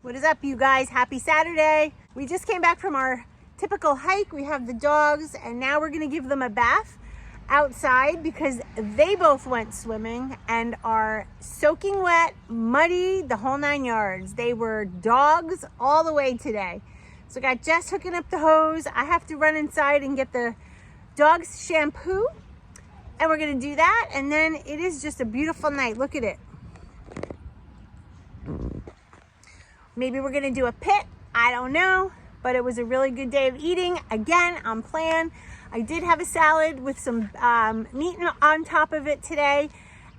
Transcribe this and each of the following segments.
What is up, you guys? Happy Saturday. We just came back from our typical hike. We have the dogs, and now we're gonna give them a bath outside because they both went swimming and are soaking wet, muddy, the whole 9 yards. They were dogs all the way today. So I got Jess hooking up the hose. I have to run inside and get the dogs shampoo, and we're gonna do that, and then it is just a beautiful night. Look at it. Maybe we're gonna do a pit, I don't know, but it was a really good day of eating. Again, on plan. I did have a salad with some meat on top of it today.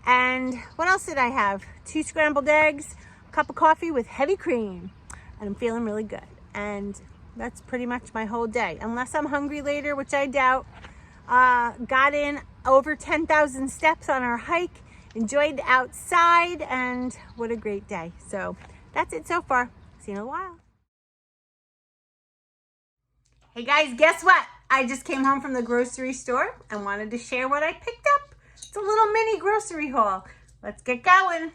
And what else did I have? 2 scrambled eggs, a cup of coffee with heavy cream. And I'm feeling really good. And that's pretty much my whole day. Unless I'm hungry later, which I doubt. Got in over 10,000 steps on our hike. Enjoyed outside, and what a great day. So that's it so far. See you in a while. Hey guys, guess what? I just came home from the grocery store and wanted to share what I picked up. It's a little mini grocery haul. Let's get going.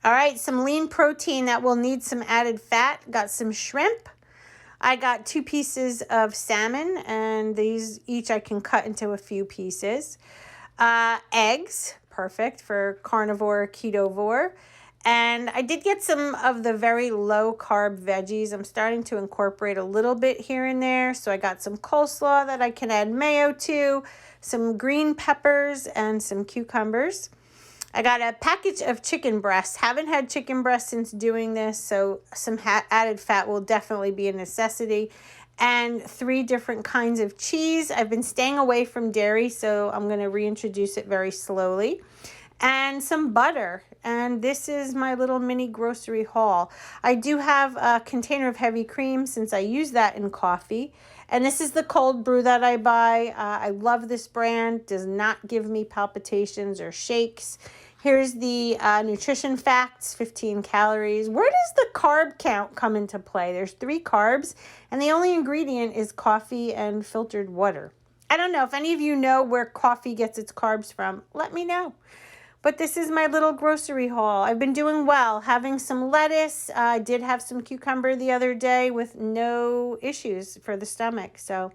All right, some lean protein that will need some added fat. Got some shrimp. I got 2 pieces of salmon, and these each I can cut into a few pieces. Eggs, perfect for carnivore, ketovore. And I did get some of the very low carb veggies. I'm starting to incorporate a little bit here and there. So I got some coleslaw that I can add mayo to, some green peppers, and some cucumbers. I got a package of chicken breasts. Haven't had chicken breasts since doing this, so some added fat will definitely be a necessity. And 3 different kinds of cheese. I've been staying away from dairy, so I'm going to reintroduce it very slowly. And some butter. And this is my little mini grocery haul. I do have a container of heavy cream since I use that in coffee. And this is the cold brew that I buy. I love this brand. Does not give me palpitations or shakes. Here's the nutrition facts, 15 calories. Where does the carb count come into play? There's 3 carbs, and the only ingredient is coffee and filtered water. I don't know if any of you know where coffee gets its carbs from. Let me know. But this is my little grocery haul. I've been doing well, having some lettuce. I did have some cucumber the other day with no issues for the stomach. So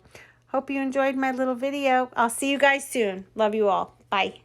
hope you enjoyed my little video. I'll see you guys soon. Love you all. Bye.